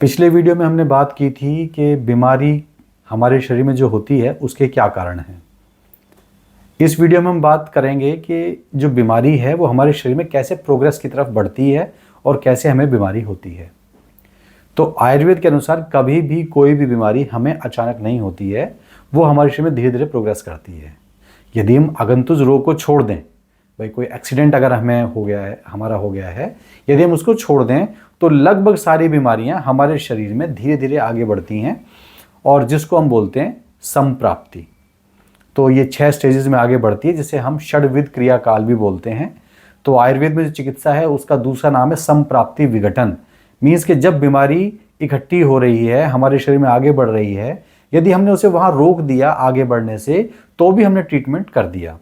पिछले वीडियो में हमने बात की थी कि बीमारी हमारे शरीर में जो होती है उसके क्या कारण हैं। इस वीडियो में हम बात करेंगे कि जो बीमारी है वो हमारे शरीर में कैसे प्रोग्रेस की तरफ बढ़ती है और कैसे हमें बीमारी होती है। तो आयुर्वेद के अनुसार कभी भी कोई भी बीमारी हमें अचानक नहीं होती है, वो हमारे शरीर में धीरे धीरे प्रोग्रेस करती है। यदि हम आगंतुक रोग को छोड़ दें, भाई कोई एक्सीडेंट अगर हमें हो गया है, हमारा हो गया है, यदि हम उसको छोड़ दें तो लगभग सारी बीमारियां हमारे शरीर में धीरे धीरे आगे बढ़ती हैं और जिसको हम बोलते हैं संप्राप्ति। तो ये 6 स्टेजेस में आगे बढ़ती है, जिसे हम षड्विध क्रियाकाल भी बोलते हैं। तो आयुर्वेद में जो चिकित्सा है उसका दूसरा नाम है संप्राप्ति विघटन। मीन्स कि जब बीमारी इकट्ठी हो रही है, हमारे शरीर में आगे बढ़ रही है, यदि हमने उसे वहाँ रोक दिया आगे बढ़ने से तो भी हमने ट्रीटमेंट कर दिया।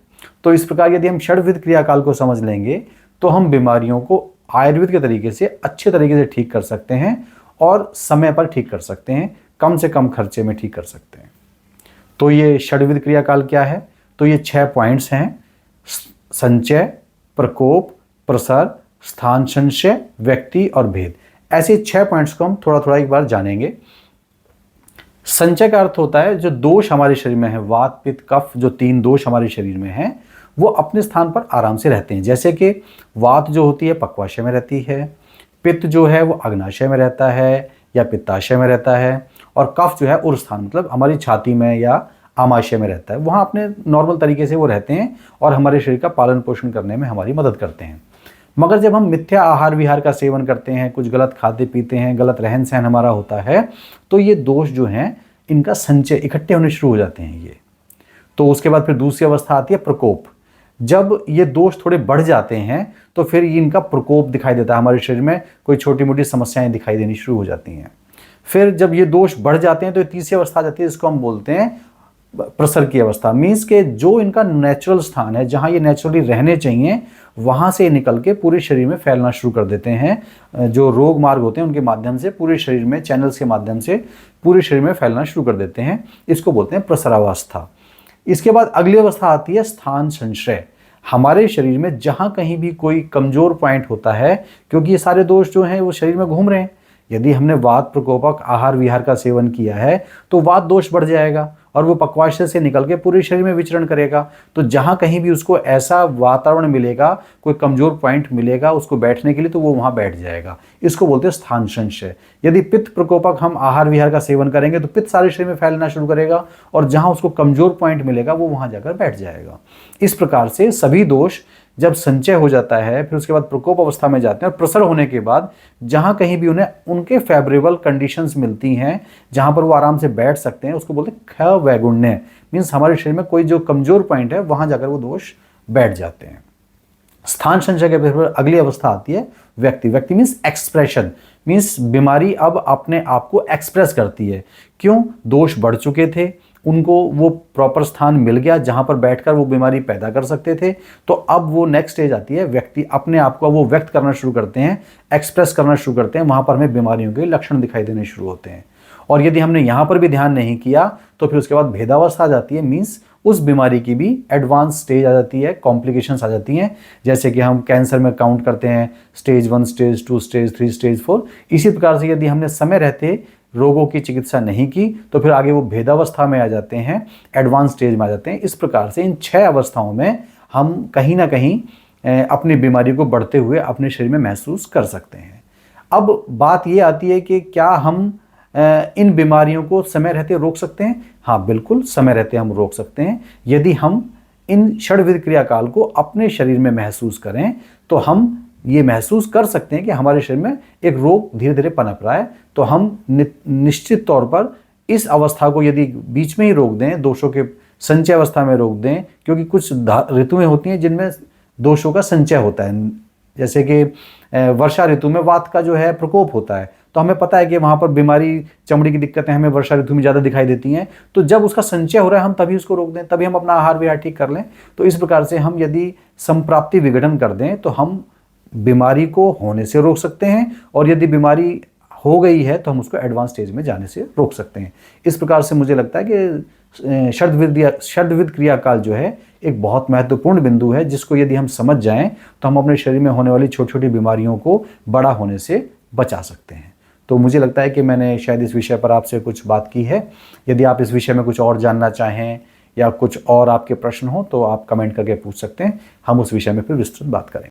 तो इस प्रकार यदि हम षड्विध क्रियाकाल को समझ लेंगे तो हम बीमारियों को आयुर्वेद के तरीके से अच्छे तरीके से ठीक कर सकते हैं और समय पर ठीक कर सकते हैं, कम से कम खर्चे में ठीक कर सकते हैं। तो ये षड्विध क्रियाकाल क्या है? तो ये 6 पॉइंट्स हैं: संचय, प्रकोप, प्रसर, स्थान संशय, व्यक्ति और भेद। ऐसे 6 पॉइंट्स को हम थोड़ा थोड़ा एक बार जानेंगे। संचय का अर्थ होता है जो दोष हमारे शरीर में है, वात पित्त कफ, जो 3 दोष हमारे शरीर में हैं वो अपने स्थान पर आराम से रहते हैं। जैसे कि वात जो होती है पक्वाशय में रहती है, पित्त जो है वो अग्नाशय में रहता है या पित्ताशय में रहता है, और कफ जो है उर स्थान मतलब हमारी छाती में या आमाशय में रहता है। वहाँ अपने नॉर्मल तरीके से वो रहते हैं और हमारे शरीर का पालन पोषण करने में हमारी मदद करते हैं। मगर जब हम मिथ्या आहार विहार का सेवन करते हैं, कुछ गलत खाते पीते हैं, गलत रहन सहन हमारा होता है, तो ये दोष जो हैं इनका संचय इकट्ठे होने शुरू हो जाते हैं ये। तो उसके बाद फिर दूसरी अवस्था आती है प्रकोप। जब ये दोष थोड़े बढ़ जाते हैं तो फिर इनका प्रकोप दिखाई देता है, हमारे शरीर में कोई छोटी मोटी समस्याएं दिखाई देनी शुरू हो जाती हैं। फिर जब ये दोष बढ़ जाते हैं तो तीसरी अवस्था आ जाती है, जिसको हम बोलते हैं प्रसर की अवस्था। मीन्स के जो इनका नेचुरल स्थान है, जहाँ ये नेचुरली रहने चाहिए, वहाँ से निकल के पूरे शरीर में फैलना शुरू कर देते हैं। जो रोग मार्ग होते हैं उनके माध्यम से पूरे शरीर में, चैनल्स के माध्यम से पूरे शरीर में फैलना शुरू कर देते हैं। इसको बोलते हैं प्रसरावस्था। इसके बाद अगली अवस्था आती है स्थान संशय। हमारे शरीर में जहाँ कहीं भी कोई कमजोर पॉइंट होता है, क्योंकि ये सारे दोष जो हैं वो शरीर में घूम रहे हैं। यदि हमने वात प्रकोपक आहार विहार का सेवन किया है तो वात दोष बढ़ जाएगा और वो पक्वाशय से निकल के पूरे शरीर में विचरण करेगा। तो जहाँ कहीं भी उसको ऐसा वातावरण मिलेगा, कोई कमजोर पॉइंट मिलेगा उसको बैठने के लिए, तो वो वहाँ बैठ जाएगा। इसको बोलते हैं स्थान संशय। यदि पित्त प्रकोपक हम आहार विहार का सेवन करेंगे तो पित्त सारे शरीर में फैलना शुरू करेगा और जहाँ उसको कमजोर पॉइंट मिलेगा वो वहाँ जाकर बैठ जाएगा। इस प्रकार से सभी दोष जब संचय हो जाता है, फिर उसके बाद प्रकोप अवस्था में जाते हैं और प्रसर होने के बाद जहाँ कहीं भी उन्हें उनके फेवरेबल कंडीशंस मिलती हैं, जहाँ पर वो आराम से बैठ सकते हैं, उसको बोलते हैं क्ष वैगुण्य। मीन्स हमारे शरीर में कोई जो कमजोर पॉइंट है वहाँ जाकर वो दोष बैठ जाते हैं। स्थान संशय के फिर अगली अवस्था आती है व्यक्ति। व्यक्ति मीन्स एक्सप्रेशन। मीन्स बीमारी अब अपने आप को एक्सप्रेस करती है। क्यों? दोष बढ़ चुके थे, उनको वो प्रॉपर स्थान मिल गया जहां पर बैठकर वो बीमारी पैदा कर सकते थे। तो अब वो नेक्स्ट स्टेज आती है व्यक्ति अपने आप को वो व्यक्त करना शुरू करते हैं, एक्सप्रेस करना शुरू करते हैं। वहां पर हमें बीमारियों के लक्षण दिखाई देने शुरू होते हैं। और यदि हमने यहाँ पर भी ध्यान नहीं किया तो फिर उसके बाद भेदावस्था आ जाती है। मीन्स उस बीमारी की भी एडवांस स्टेज आ जाती है, कॉम्प्लिकेशंस आ जाती हैं। जैसे कि हम कैंसर में काउंट करते हैं स्टेज 1, स्टेज 2, स्टेज 3, स्टेज 4। इसी प्रकार से यदि हमने समय रहते रोगों की चिकित्सा नहीं की तो फिर आगे वो भेदावस्था में आ जाते हैं, एडवांस स्टेज में आ जाते हैं। इस प्रकार से इन 6 अवस्थाओं में हम कहीं ना कहीं अपनी बीमारी को बढ़ते हुए अपने शरीर में महसूस कर सकते हैं। अब बात ये आती है कि क्या हम इन बीमारियों को समय रहते रोक सकते हैं? हाँ, बिल्कुल समय रहते हम रोक सकते हैं। यदि हम इन षड्विध क्रियाकाल को अपने शरीर में महसूस करें तो हम ये महसूस कर सकते हैं कि हमारे शरीर में एक रोग धीरे धीरे पनप रहा है। तो हम निश्चित तौर पर इस अवस्था को यदि बीच में ही रोक दें, दोषों के संचय अवस्था में रोक दें, क्योंकि कुछ ऋतुएं होती हैं जिनमें दोषों का संचय होता है। जैसे कि वर्षा ऋतु में वात का जो है प्रकोप होता है, तो हमें पता है कि वहाँ पर बीमारी, चमड़ी की दिक्कतें हमें वर्षा ऋतु में ज़्यादा दिखाई देती हैं। तो जब उसका संचय हो रहा है हम तभी उसको रोक दें, तभी हम अपना आहार विहार ठीक कर लें। तो इस प्रकार से हम यदि संप्राप्ति विघटन कर दें तो हम बीमारी को होने से रोक सकते हैं, और यदि बीमारी हो गई है तो हम उसको एडवांस स्टेज में जाने से रोक सकते हैं। इस प्रकार से मुझे लगता है कि षड्विध क्रियाकाल जो है एक बहुत महत्वपूर्ण बिंदु है, जिसको यदि हम समझ जाएं तो हम अपने शरीर में होने वाली छोटी छोटी बीमारियों को बड़ा होने से बचा सकते हैं। तो मुझे लगता है कि मैंने शायद इस विषय पर आपसे कुछ बात की है। यदि आप इस विषय में कुछ और जानना चाहें या कुछ और आपके प्रश्न हो तो आप कमेंट करके पूछ सकते हैं, हम उस विषय में फिर विस्तृत बात करेंगे।